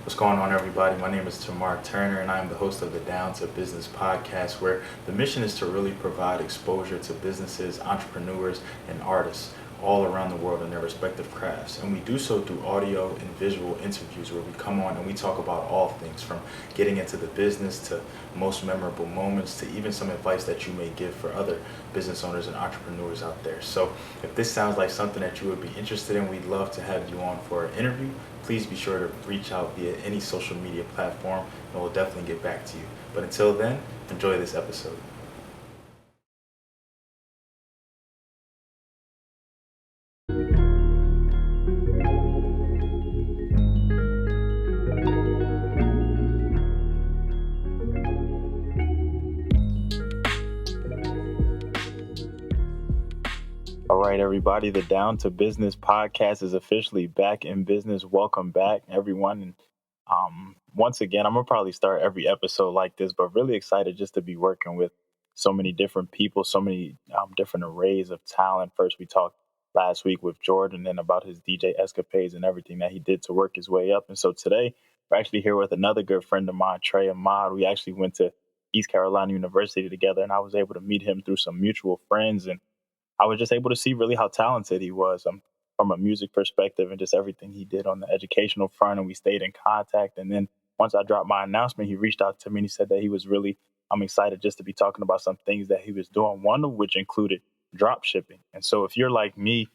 What's going on, everybody? My name is Tamar Turner, and I'm the host of the Down to Business podcast, where the mission is to really provide exposure to businesses, entrepreneurs, and artists all around the world in their respective crafts. And we do so through audio and visual interviews where we come on and we talk about all things from getting into the business to most memorable moments to even some advice that you may give for other business owners and entrepreneurs out there. So if this sounds like something that you would be interested in, we'd love to have you on for an interview. Please be sure to reach out via any social media platform and we'll definitely get back to you. But until then, enjoy this episode. All right, everybody, the Down to Business podcast is officially back in business. Welcome back, everyone. And once again, I'm going to probably start every episode like this, but really excited just to be working with so many different people, so many different arrays of talent. First, we talked last week with Jordan and about his DJ escapades and everything that he did to work his way up. And so today, we're actually here with another good friend of mine, Trey Ahmad. We actually went to East Carolina University together, and I was able to meet him through some mutual friends. And I was just able to see really how talented he was from a music perspective and just everything he did on the educational front. And we stayed in contact. And then once I dropped my announcement, he reached out to me and he said that he was really excited just to be talking about some things that he was doing, one of which included drop shipping. And so if you're like me,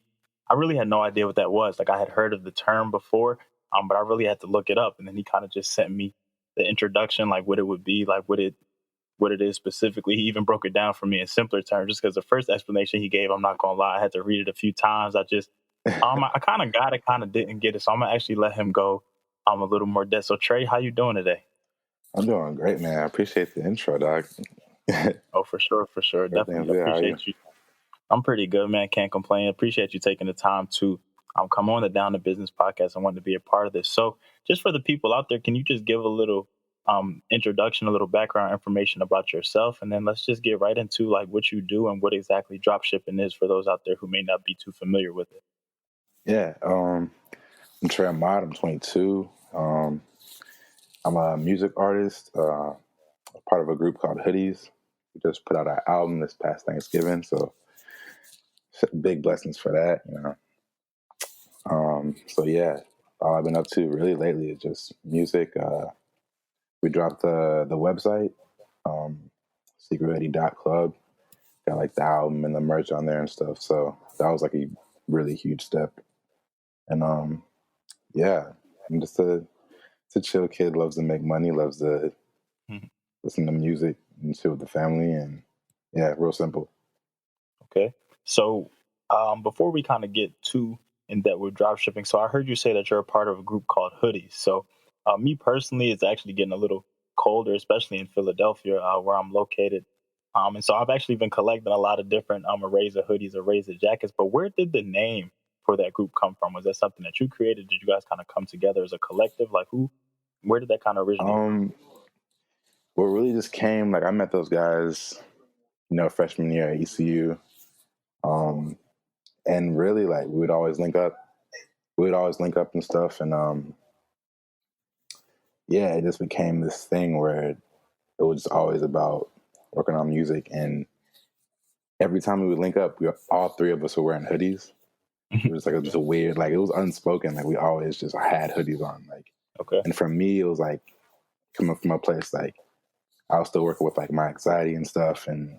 I really had no idea what that was. Like I had heard of the term before, but I really had to look it up. And then he kind of just sent me the introduction, like what it would be, like what it is specifically. He even broke it down for me in simpler terms, just because the first explanation he gave, I'm not gonna lie, I had to read it a few times. I kind of got it, kind of didn't get it, so I'm gonna actually let him go a little more depth. So Trey, how you doing today? I'm doing great, man. I appreciate the intro, dog. Oh, for sure, Everything's definitely good. How are you? appreciate you. I'm pretty good, man. Can't complain. Appreciate you taking the time to come on the Down to Business podcast. I wanted to be a part of this. So, just for the people out there, can you just give a little introduction, a little background information about yourself, and then let's just get right into like what you do and what exactly drop shipping is for those out there who may not be too familiar with it. Yeah, I'm Trey Ahmad. I'm 22. I'm a music artist, part of a group called Hoodies. We just put out our album this past Thanksgiving, so big blessings for that. So yeah, all I've been up to really lately is just music. We dropped the website, secretready.club. Got like the album and the merch on there and stuff. So that was like a really huge step. And yeah, I'm just a chill kid, loves to make money, loves to Mhm. listen to music and chill with the family, and yeah, real simple. Okay, so before we kind of get too in depth with drop shipping, so I heard you say that you're a part of a group called Hoodies. So me personally, it's actually getting a little colder, especially in Philadelphia, where I'm located. And so I've actually been collecting a lot of different arrays of hoodies, arrays of jackets. But where did the name for that group come from? Was that something that you created? Did you guys kind of come together as a collective? Like where did that kind of originate from? Um, what really just came, like I met those guys, freshman year at ECU. And really like we would always link up. We would always link up and stuff. And yeah, it just became this thing where it was just always about working on music. And every time we would link up, all three of us were wearing hoodies. It was like just a weird, like it was unspoken. Like we always just had hoodies on. Like, Okay. and for me, it was like coming from a place like I was still working with like my anxiety and stuff and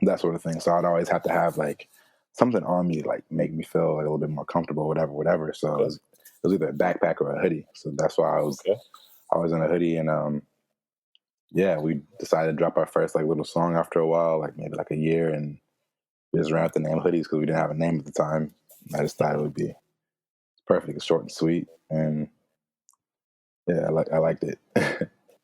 that sort of thing. So I'd always have to have like something on me, like make me feel like a little bit more comfortable, whatever. So Okay. it was either a backpack or a hoodie. So that's why Okay. I was in a hoodie. And yeah, we decided to drop our first like little song after a while, like maybe like a year, and we just ran with the name Hoodies because we didn't have a name at the time. I just thought it would be perfect, short and sweet, and yeah, I liked it.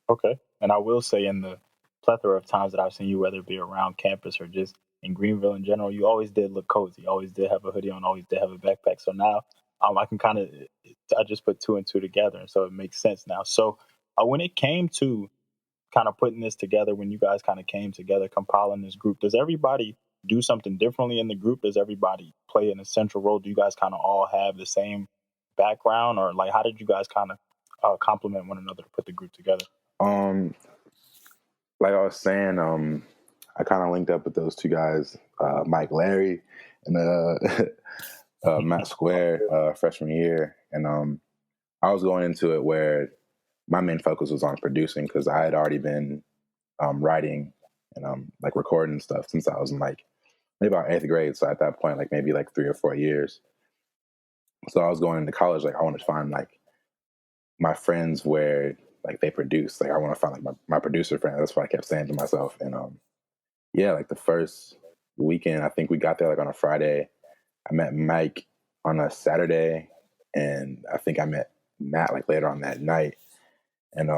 Okay. And I will say, in the plethora of times that I've seen you, whether it be around campus or just in Greenville in general, you always did look cozy. You always did have a hoodie on, always did have a backpack. So now I can kind of, I just put two and two together. And so it makes sense now. So when it came to kind of putting this together, when you guys kind of came together, compiling this group, does everybody do something differently in the group? Does everybody play an essential role? Do you guys kind of all have the same background, or like how did you guys kind of complement one another to put the group together? Um, like I was saying, I kind of linked up with those two guys, Mike Larry and Matt Square, freshman year, and I was going into it where my main focus was on producing because I had already been writing and like recording stuff since I was in like maybe about eighth grade. So at that point, like maybe like 3 or 4 years. So I was going into college, like I wanted to find like my friends where like they produce. Like I want to find like my producer friend. That's what I kept saying to myself. And yeah, like the first weekend, I think we got there like on a Friday. I met Mike on a Saturday, and I think I met Matt like later on that night. And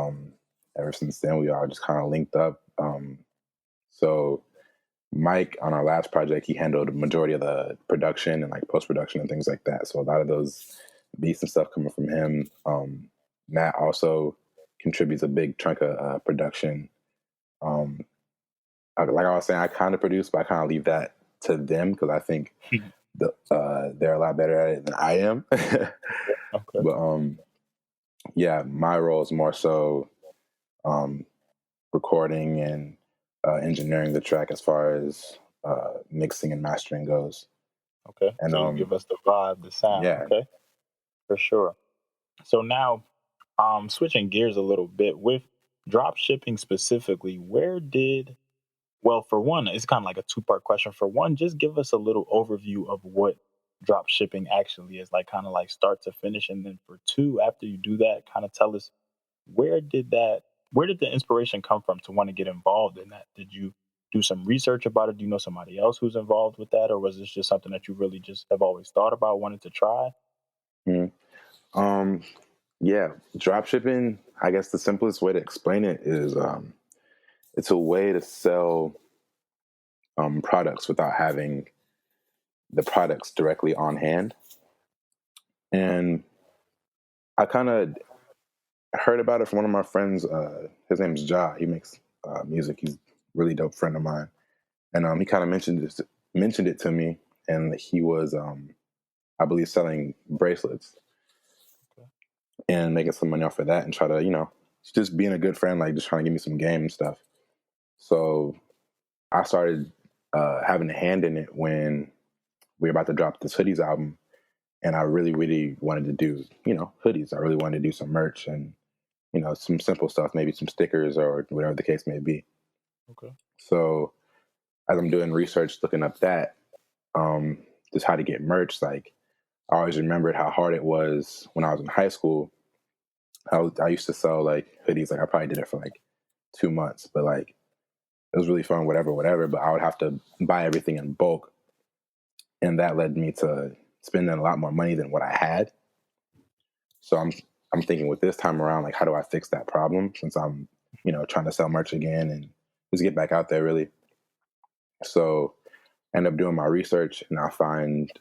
ever since then, we all just kind of linked up. So Mike on our last project, he handled the majority of the production and like post production and things like that. So a lot of those beats and stuff coming from him. Matt also contributes a big chunk of production. Um, like I was saying, I kind of produce, but I kind of leave that to them because I think they're a lot better at it than I am. Okay. But yeah, my role is more so um, recording and engineering the track as far as mixing and mastering goes. Okay. And So you give us the vibe, the sound. yeah, Okay. For sure. So now, switching gears a little bit with drop shipping specifically, where did well, for one, it's kind of like a two-part question. For one, just give us a little overview of what drop shipping actually is, like kind of like start to finish. And then for two, after you do that, kind of tell us where did that where did the inspiration come from to want to get involved in that? Did you do some research about it? Do you know somebody else who's involved with that? Or was this just something that you really just have always thought about, wanted to try? mhm. um, yeah, drop shipping. I guess the simplest way to explain it is it's a way to sell products without having the products directly on hand. Okay. And I kind of heard about it from one of my friends. His name's Ja. He makes music. He's a really dope friend of mine, and he kind of mentioned it to me. And he was, I believe, selling bracelets Okay. and making some money off of that, and try to, just being a good friend, like just trying to give me some game and stuff. So I started having a hand in it when we were about to drop this Hoodies album, and I really, really wanted to do, hoodies. I really wanted to do some merch and some simple stuff, maybe some stickers or whatever the case may be. Okay. So as I'm doing research, looking up that, just how to get merch, like I always remembered how hard it was when I was in high school. I used to sell like hoodies, like I probably did it for like 2 months, but like it was really fun, whatever, whatever. But I would have to buy everything in bulk, and that led me to spending a lot more money than what I had. So I'm thinking with this time around, like how do I fix that problem since I'm trying to sell merch again and just get back out there really. So I end up doing my research and I find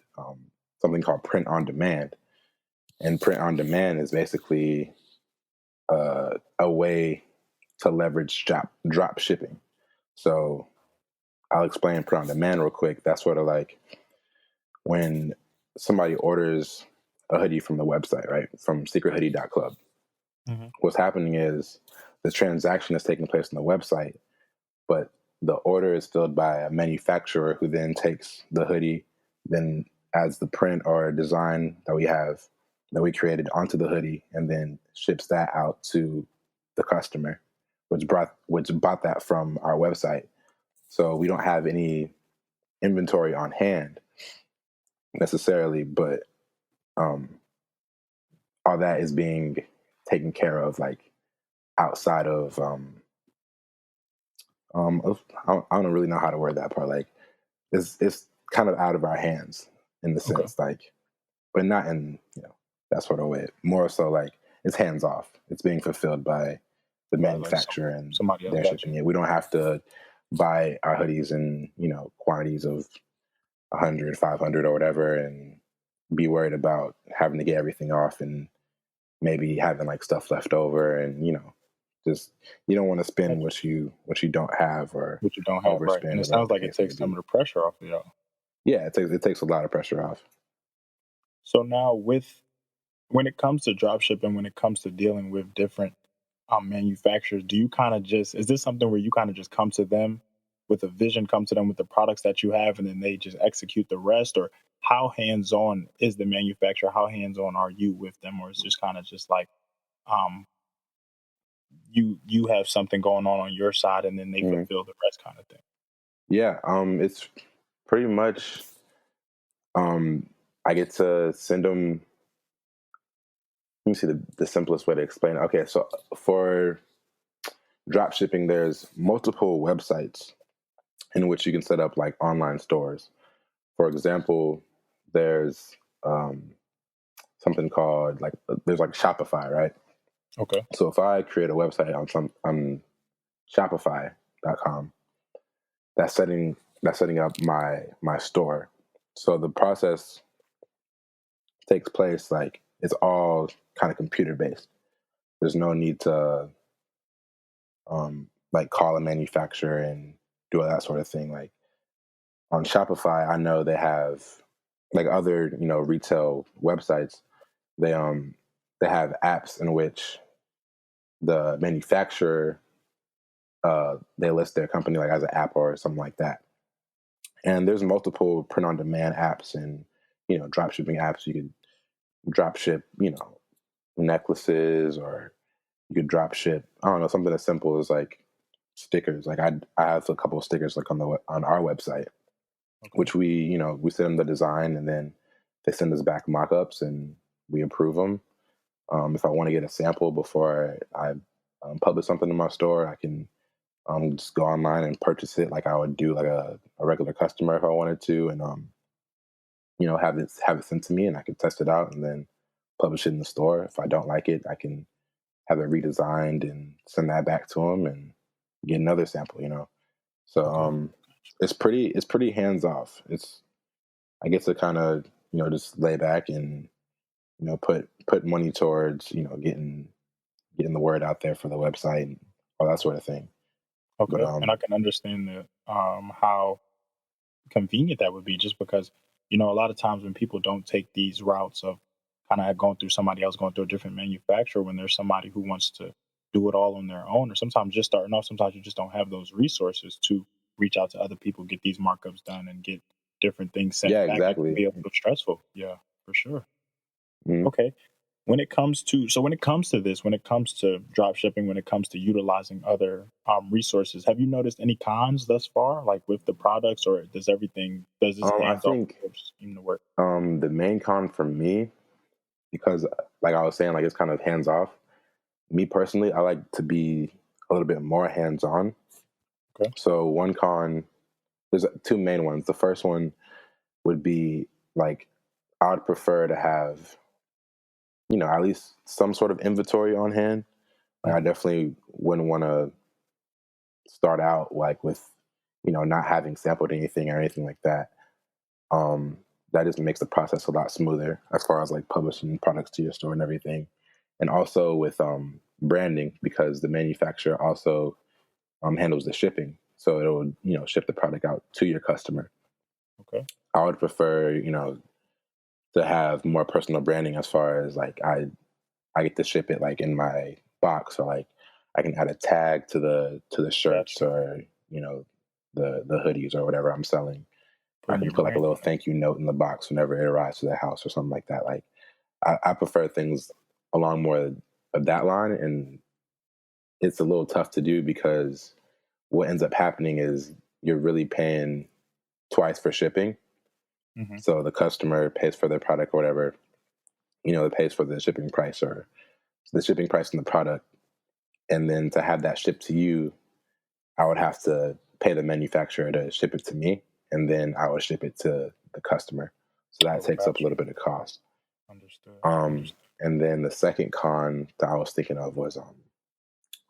something called print on demand. And print on demand is basically a way to leverage drop shipping. So I'll explain print on demand real quick. That's sort of like when somebody orders a hoodie from the website, right? From secrethoodie.club. Hmm. What's happening is the transaction is taking place on the website, but the order is filled by a manufacturer who then takes the hoodie, then adds the print or design that we created onto the hoodie, and then ships that out to the customer, which bought that from our website. So we don't have any inventory on hand necessarily, but um, all that is being taken care of, like outside I don't really know how to word that part. Like it's kind of out of our hands in the Okay. sense, like, but not in that sort of way. More so like it's hands off. It's being fulfilled by the Like manufacturer and somebody else they're got you. shipping it. We don't have to buy our hoodies in quantities of 100, 500, or whatever, and be worried about having to get everything off and maybe having like stuff left over and just you don't want to spend what you don't have or What you don't have, right? And overspend it or whatever sounds the like it case may takes some be. of the pressure off of y'all. Yeah, it takes a lot of pressure off. So now with when it comes to drop shipping, when it comes to dealing with different manufacturers, do you kind of just, is this something where you kind of just come to them with a vision, come to them with the products that you have, and then they just execute the rest? Or how hands on is the manufacturer? How hands on are you with them? Or it's just kind of just like, um, you have something going on your side, and then they Mhm. fulfill the rest, kind of thing? Yeah, it's pretty much um, I get to send them. Let me see the simplest way to explain it. Okay, so for drop shipping, there's multiple websites in which you can set up like online stores. For example, there's um, something called like there's like Shopify, right? Okay. So if I create a website on Shopify.com, that's setting up my store. So the process takes place like it's all kind of computer based. There's no need to like call a manufacturer and do all that sort of thing. Like on Shopify, I know they have like other retail websites. They they have apps in which the manufacturer they list their company like as an app or something like that. And there's multiple print on demand apps and drop shipping apps. You could drop ship necklaces, or you could drop ship I don't know, something as simple as like stickers. Like I have a couple of stickers like on our website, Okay. which we send them the design, and then they send us back mock-ups and we approve them. If I want to get a sample before I publish something in my store, I can just go online and purchase it like I would do like a regular customer if I wanted to, and have it sent to me, and I can test it out and then publish it in the store. If I don't like it, I can have it redesigned and send that back to them and get another sample. So Okay. it's pretty hands off. It's I get to kind of just lay back and put money towards getting the word out there for the website and all that sort of thing. But Okay. And I can understand the how convenient that would be, just because a lot of times when people don't take these routes of kind of going through somebody else, going through a different manufacturer, when there's somebody who wants to do it all on their own, or sometimes just starting off, sometimes you just don't have those resources to reach out to other people, get these markups done, and get different things yeah, sent back. It can exactly. be a little stressful. Yeah, for sure. Mhm. Okay. When it comes to this, when it comes to drop shipping, when it comes to utilizing other resources, have you noticed any cons thus far, like with the products, or does this I hands off think approach seem to work? the main con for me, because like I was saying, like it's kind of hands off. Me personally, I like to be a little bit more hands on. Okay. So one con, there's two main ones. The first one would be like I would prefer to have at least some sort of inventory on hand. Like I Hmm. definitely wouldn't want to start out like with not having sampled anything or anything like that. Um, that just makes the process a lot smoother as far as like publishing products to your store and everything, and also with branding, because the manufacturer also handles the shipping, so it'll ship the product out to your customer. Okay. I would prefer to have more personal branding, as far as like I get to ship it like in my box, or like I can add a tag to the shirts, Gotcha. or the hoodies or whatever I'm selling. I Putting can your put like a brand little on it. thank you note in the box whenever it arrives to the house or something like that. Like I prefer things along more of that line, and it's a little tough to do because what ends up happening is you're really paying twice for shipping. Hmm. So the customer pays for their product or whatever, it pays for the shipping price, or the shipping price and the product. And then to have that shipped to you, I would have to pay the manufacturer to ship it to me, and then I would ship it to the customer. So that Oh, takes up a gotcha. little bit of cost. Understood. Um, Understood. and then the second con that I was thinking of was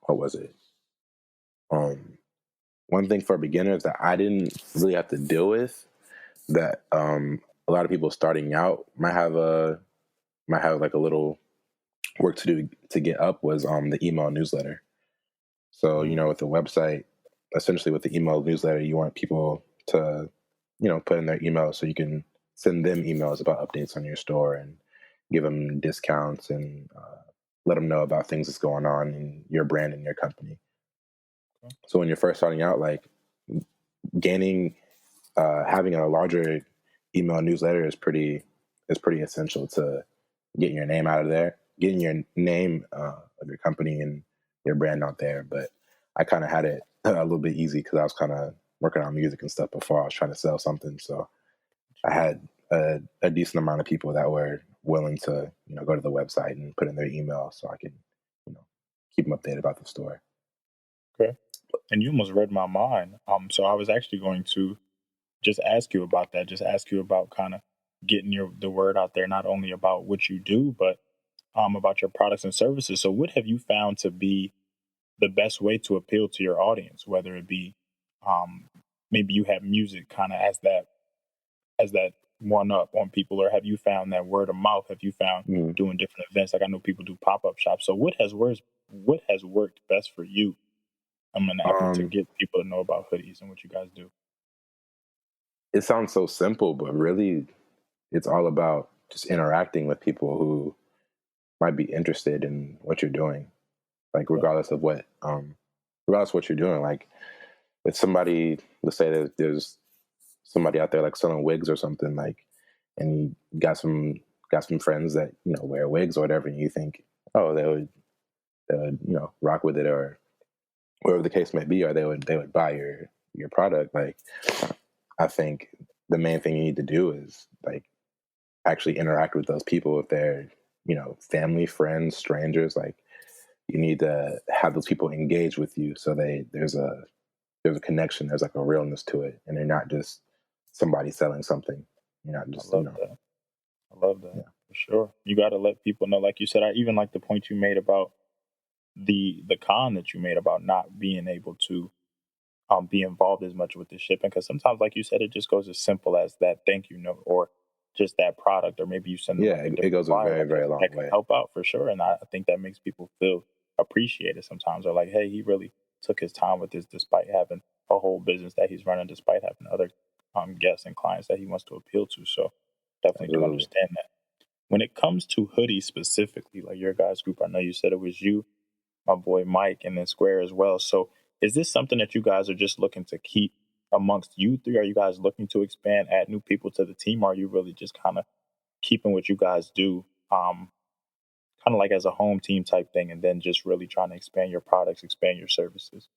what was it? Um, One thing for beginners that I didn't really have to deal with, that a lot of people starting out might have like a little work to do to get up, was the email newsletter. So Mm. with the website, essentially with the email newsletter, you want people to put in their email so you can send them emails about updates on your store, and give them discounts and let them know about things that's going on in your brand and your company. Okay. So when you're first starting out, like gaining, having a larger email newsletter is pretty essential to getting your name out of there, getting your name of your company and your brand out there. But I kind of had it a little bit easy because I was kind of working on music and stuff before I was trying to sell something. So I had a decent amount of people that were willing to, go to the website and put in their email so I could, you know, keep them updated about the store. Okay. And you almost read my mind. So I was actually going to just ask you about that. Just ask you about kind of getting the word out there, not only about what you do, but about your products and services. So, what have you found to be the best way to appeal to your audience? Whether it be um, maybe you have music kind of as that one up on people, or have you found that word of mouth? Have you found Mm. doing different events? Like I know people do pop up shops. So, what has worked best for you? I'm an effort to Um, get people to know about hoodies and what you guys do. it sounds so simple, but really, it's all about just interacting with people who might be interested in what you're doing. Like Okay. regardless of what you're doing. Like if somebody, let's say there's somebody out there like selling wigs or something, like, and you got some friends that wear wigs or whatever, and you think, oh, they would rock with it or whatever the case may be, or they would buy your product. Like I think the main thing you need to do is like actually interact with those people if they're family, friends, strangers. Like you need to have those people engage with you so there's a connection, there's like a realness to it, and they're not just somebody selling something. You're not I just love that. I love that yeah. for sure. You got to let people know, like you said. I even like the point you made about the con that you made about not being able to be involved as much with the shipping, because sometimes, like you said, it just goes as simple as that thank you note or just that product, or maybe you send them Yeah, like a it different goes a flyer very, very that long can way. help out for sure. And I think that makes people feel appreciated sometimes. Or like, hey, he really took his time with this despite having a whole business that he's running, despite having other guests and clients that he wants to appeal to. So definitely do Absolutely. understand that. When it comes to hoodies specifically, like your guys group, I know you said it was you, my boy Mike, and then Square as well. So is this something that you guys are just looking to keep amongst you three? Are you guys looking to expand, add new people to the team? Or are you really just kind of keeping what you guys do, kind of like as a home team type thing, and then just really trying to expand your products, expand your services?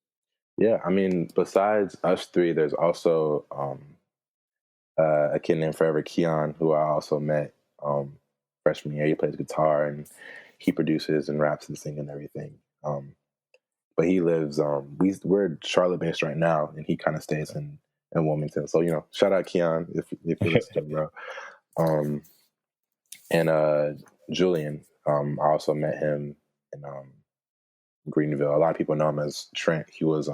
Yeah, I mean, besides us three, there's also a kid named Forever Keon who I also met freshman year. He plays guitar and he produces and raps and sings and everything. But he lives we're Charlotte based right now, and he kind of stays in Wilmington. So shout out Keon if you're listening, bro. Um, and Julian, I also met him in Greenville. A lot of people know him as Trent. He was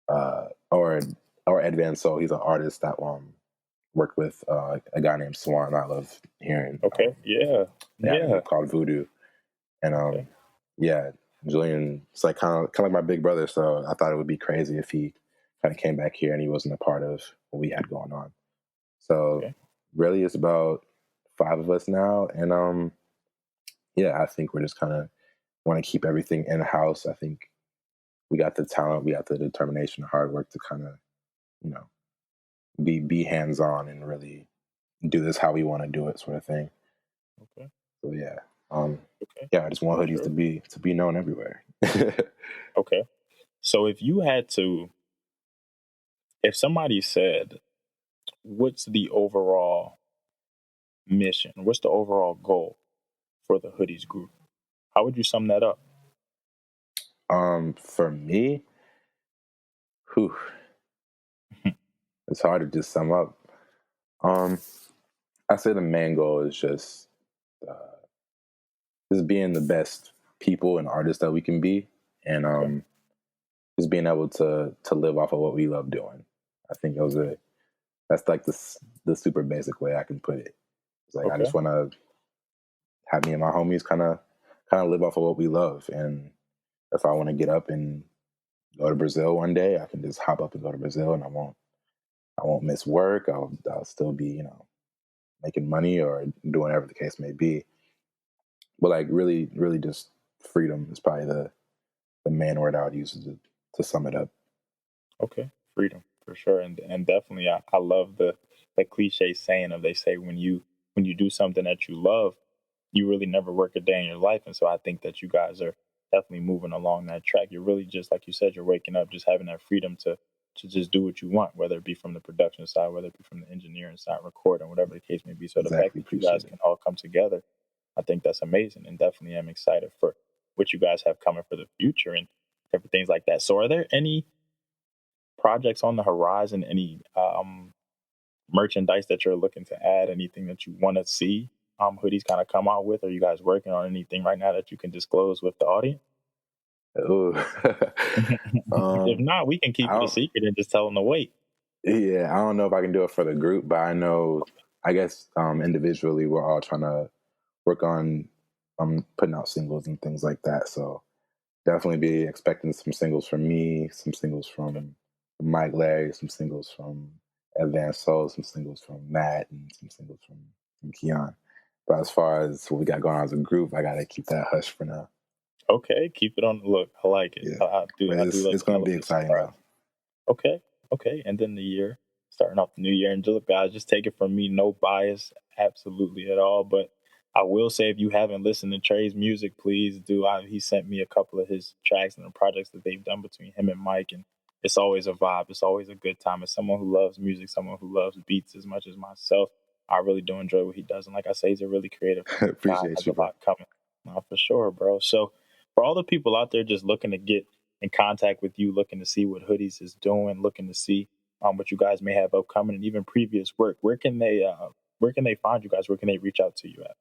uh, or or Ed Van So. He's an artist that worked with a guy named Swan. I love hearing. Okay. Yeah. They had a Yeah. group called Voodoo, and Okay. yeah, Julian. It's like kind of like my big brother. So I thought it would be crazy if he kind of came back here and he wasn't a part of what we had going on. So Okay. really, it's about five of us now, and yeah, I think we're just kind of want to keep everything in house. I think we got the talent, we got the determination, the hard work to kind of you know be hands on and really do this how we want to do it, sort of thing. Okay. So Okay. yeah, I just want For hoodies sure. to be known everywhere. Okay. So if you had to, if somebody said, what's the overall mission? What's the overall goal for the Hoodies group? How would you sum that up? For me, whew, it's hard to just sum up. Um, I say the main goal is uh, just being the best people and artists that we can be, and Okay. just being able to live off of what we love doing. I think Okay. that's like the super basic way I can put it. It's like I just Okay. want to have me and my homies kind of live off of what we love, and if I want to get up and go to Brazil one day, I can just hop up and go to Brazil, and I won't miss work. I'll still be making money or doing whatever the case may be. But like really, really just freedom is probably the main word I would use to sum it up. Okay, freedom for sure, and definitely, I love the cliche saying of they say when you do something that you love, you really never work a day in your life, and so I think that you guys are definitely moving along that track. You're really just like you said, you're waking up, just having that freedom to just do what you want, whether it be from the production side, whether it be from the engineering side, recording, whatever the case may be. So the fact Exactly. that you guys Appreciate it. can all come together, I think that's amazing, and definitely am excited for what you guys have coming for the future and different things like that. So, are there any projects on the horizon? Any merchandise that you're looking to add? Anything that you want to see Hoodies kind of come out with? Are you guys working on anything right now that you can disclose with the audience? Ooh. If um, not, we can I keep it a don't. secret and just tell them to wait. Yeah, I don't know if I can do it for the group, but I know. I guess individually, we're all trying to work on putting out singles and things like that. So definitely be expecting some singles from me, some singles Okay. from Mike Larry, some singles from Advanced Soul, some singles from Matt, and some singles from Keon. But as far as what we got going on as a group, I gotta keep that hush for now. Okay, keep it on the look. I like it. Yeah, I do. but I do like it's the gonna be element of exciting surprise. though. Okay. Okay. And then the year, starting off the new year. And just, guys, just take it from me, no bias, absolutely at all. But I will say, if you haven't listened to Trey's music, please do. He sent me a couple of his tracks and the projects that they've done between him and Mike. And it's always a vibe. It's always a good time. As someone who loves music, someone who loves beats as much as myself, I really do enjoy what he does. And like I say, he's a really creative guy, Appreciate has you, a bro. lot coming. For sure, bro. So, for all the people out there just looking to get in contact with you, looking to see what Hoodies is doing, looking to see what you guys may have upcoming and even previous work. Where can they find you guys? Where can they reach out to you at?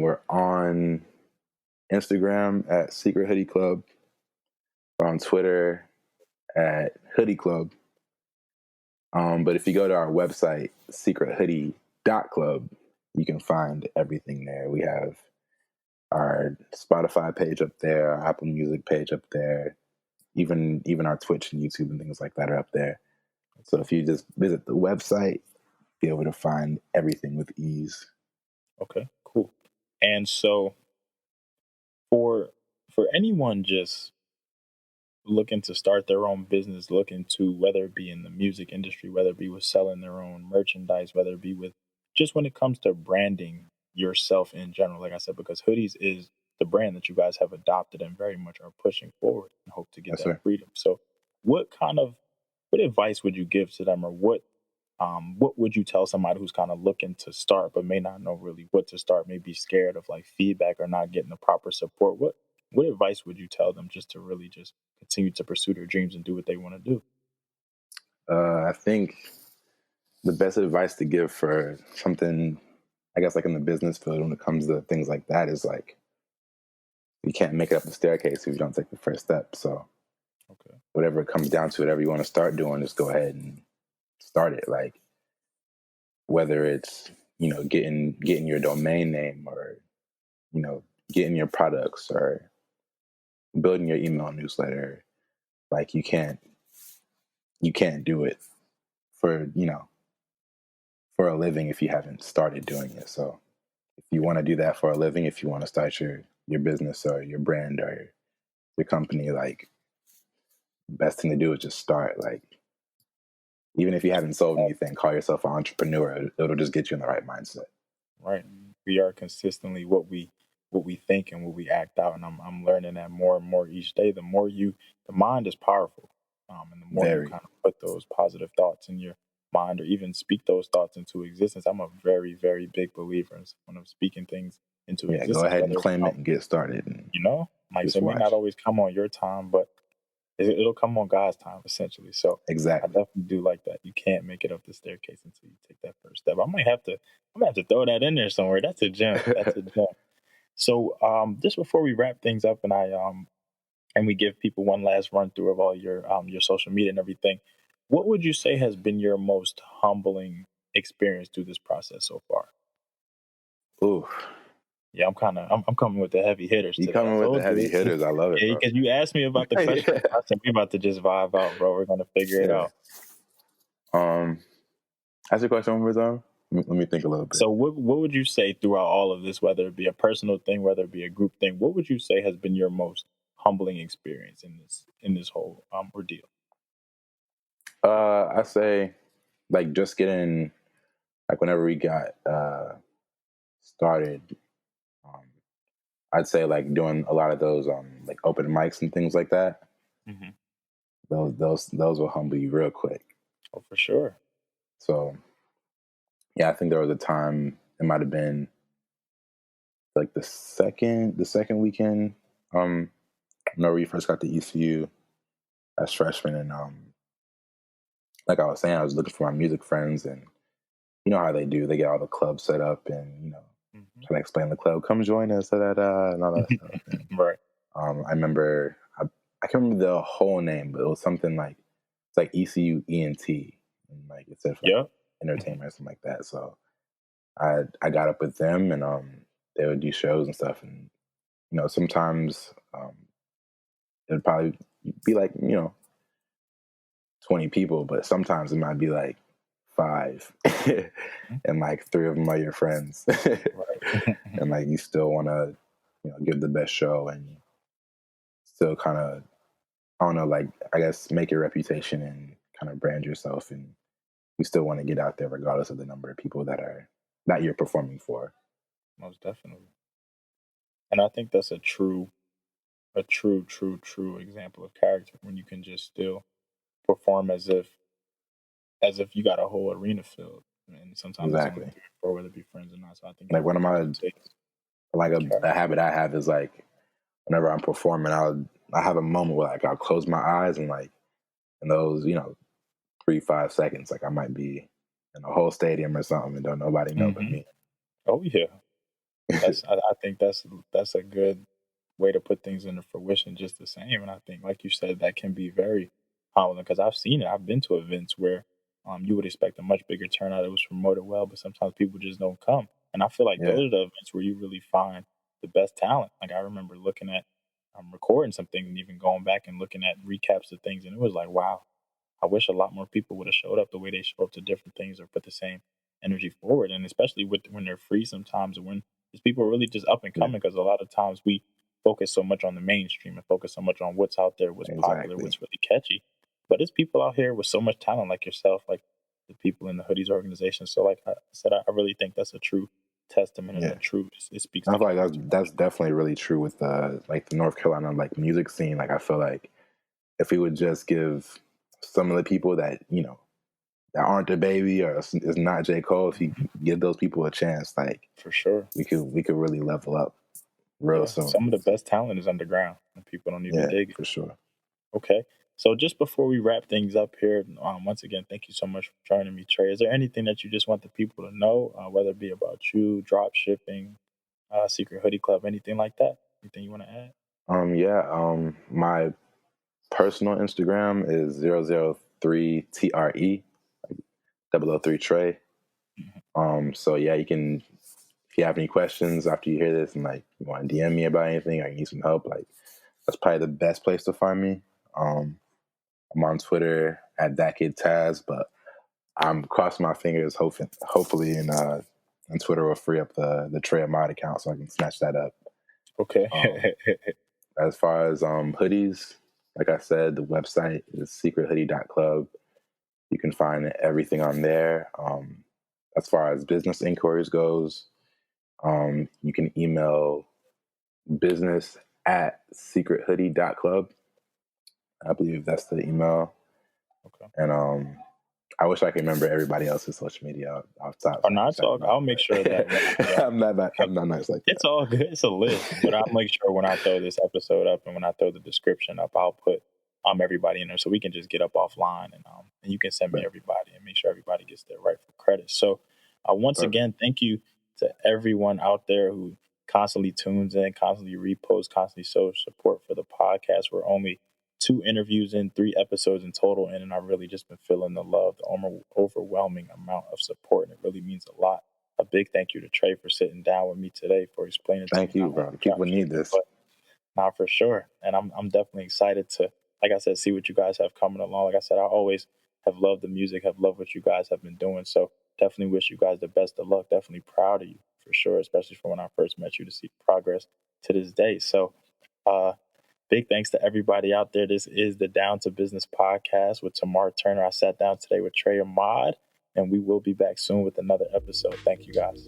We're on Instagram at Secret Hoodie Club. We're on Twitter at Hoodie Club. But if you go to our website, secrethoodie.club, you can find everything there. We have our Spotify page up there, our Apple Music page up there, even our Twitch and YouTube and things like that are up there. So Okay. if you just visit the website, be able to find everything with ease. Okay. Cool. And so for anyone just looking to start their own business, looking to, whether it be in the music industry, whether it be with selling their own merchandise, whether it be with just when it comes to branding yourself in general, like I said, because Hoodies is the brand that you guys have adopted and very much are pushing forward and hope to get Yes, that sir. freedom. So, what advice would you give to them, or what would you tell somebody who's kind of looking to start but may not know really what to start, may be scared of like feedback or not getting the proper support? What advice would you tell them just to really just continue to pursue their dreams and do what they want to do? I think the best advice to give for something, I guess, like in the business field when it comes to things like that is like, you can't make it up the staircase if you don't take the first step. So Okay. whatever it comes down to, whatever you want to start doing, just go ahead and start it. Like whether it's getting your domain name or getting your products or building your email newsletter. Like you can't do it for for a living if you haven't started doing it. So if you want to do that for a living, if you want to start your business or your brand or your company, like best thing to do is just start. Like even if you haven't sold anything, call yourself an entrepreneur. It'll just get you in the right mindset. Right. We are consistently what we think and what we act out, and I'm learning that more and more each day. The mind is powerful, and the more you Very. kind of put those positive thoughts in your mind, or even speak those thoughts into existence. I'm a very very big believer in someone of speaking things into Yeah, go existence, ahead and whether it claim it come, and get started and like so just it may not watch. always come on your time, but it'll come on God's time, essentially. So I Exactly. definitely do like that. You can't make it up the staircase until you take that first step. I'm gonna have to throw that in there somewhere. That's a gem. That's a gem. So just before we wrap things up and I and we give people one last run through of all your social media and everything, what would you say has been your most humbling experience through this process so far? Ooh, Yeah, I'm coming with the heavy hitters you today. I coming with the told heavy you. hitters. I love it, Yeah, bro. because you asked me about the question. Yeah. I said we about to just vibe out, bro. We're gonna figure it Yeah. out. Ask your question one more time. Let me think a little bit. So what would you say throughout all of this, whether it be a personal thing, whether it be a group thing, what would you say has been your most humbling experience in this whole ordeal? I say like just getting like whenever we got started, um, I'd say like doing a lot of those like open mics and things like that. Hmm. Those will humble you real quick. Oh, for sure. So yeah, I think there was a time it might have been like the second weekend, um, whenever we first got to ECU as freshmen, and like I was saying, I was looking for my music friends, and you know how they do, they get all the clubs set up, and Hmm. trying to explain the club, come join us, da da da, and all that stuff. And Right. I remember I can't remember the whole name, but it was something like it's like ECU ENT, and like it said for like Yep. Hmm. entertainment or something like that. So I got up with them, and they would do shows and stuff, and sometimes it'd probably be like 20 people, but sometimes it might be like five, and like three of them are your friends, Right. and like you still want to give the best show, and still kind of, I don't know, like I guess make your reputation and kind of brand yourself, and you still want to get out there regardless of the number of people that you're performing for. Most definitely. And I think that's a true example of character when you can just still perform as if you got a whole arena filled. And sometimes it's only Exactly. three or four, whether it be friends or not. So I think it Like one of really my just takes like a character. habit I have is like whenever I'm performing, I have a moment where like I'll close my eyes, and like in those 3 5 seconds, like I might be in a whole stadium or something and don't nobody know but Hmm. me. Oh yeah. I think that's a good way to put things into fruition just the same. And I think, like you said, that can be very humbling because I've seen it. I've been to events where you would expect a much bigger turnout. It was promoted well, but sometimes people just don't come. And I feel like Yeah, those are the events where you really find the best talent. Like I remember looking at recording some things and even going back and looking at recaps of things, and it was like, wow, I wish a lot more people would have showed up the way they show up to different things or put the same energy forward. And especially with when they're free sometimes, or when these people are really just up and yeah, coming, because a lot of times we focus so much on the mainstream and focus so much on what's out there, what's popular, exactly. what's really catchy. But there's people out here with so much talent like yourself, like the people in the Hoodies organization. So like I said, I really think that's a true testament and Yeah, a true, it speaks I to feel like that's character. that's definitely really true with like the North Carolina like music scene. Like I feel like if we would just give some of the people that aren't the baby or is not J. Cole, if you Mhm. give those people a chance, like For sure. we could really level up real Yeah. soon. Some of the best talent is underground and people don't even Yeah, dig it. for sure. Okay. So just before we wrap things up here, once again, thank you so much for joining me, Trey. Is there anything that you just want the people to know, whether it be about you, drop shipping, Secret Hoodie Club, anything like that? Anything you want to add? Yeah, my personal Instagram is 003TRE, 003 Trey. Mhm. So yeah, you can, if you have any questions after you hear this and like you want to DM me about anything or you need some help, like that's probably the best place to find me. Um, I'm on Twitter at that kid Taz, but I'm crossing my fingers, hopefully, and Twitter will free up the Trey Ahmad account so I can snatch that up. Okay. Um, as far as hoodies, like I said, the website is secrethoodie.club. You can find everything on there. As far as business inquiries goes, you can email business at secrethoodie.club. I believe that's the email. Okay. And I wish I could remember everybody else's social media off top Oh, so I no, can it's shout all. them I'll out. make sure that when I But I'm not nice like it's all good. It's a list, but I'll make sure when I throw this episode up and when I throw the description up, I'll put everybody in there so we can just get up offline and you can send me that. everybody and make sure everybody gets their rightful credit. So, once Perfect. again, thank you to everyone out there who constantly tunes in, constantly reposts, constantly shows support for the podcast. We're only two interviews in, three episodes in total, and I've really just been feeling the love, the overwhelming amount of support, and it really means a lot. A big thank you to Trey for sitting down with me today for explaining to me Thank you, not only bro. drop People need shipping, this. but not for sure. And I'm definitely excited to, like I said, see what you guys have coming along. Like I said, I always have loved the music, have loved what you guys have been doing. So definitely wish you guys the best of luck. Definitely proud of you for sure, especially from when I first met you to see progress to this day. So, uh, big thanks to everybody out there. This is the Down to Business podcast with Tamar Turner. I sat down today with Trey Ahmad, and we will be back soon with another episode. Thank you guys.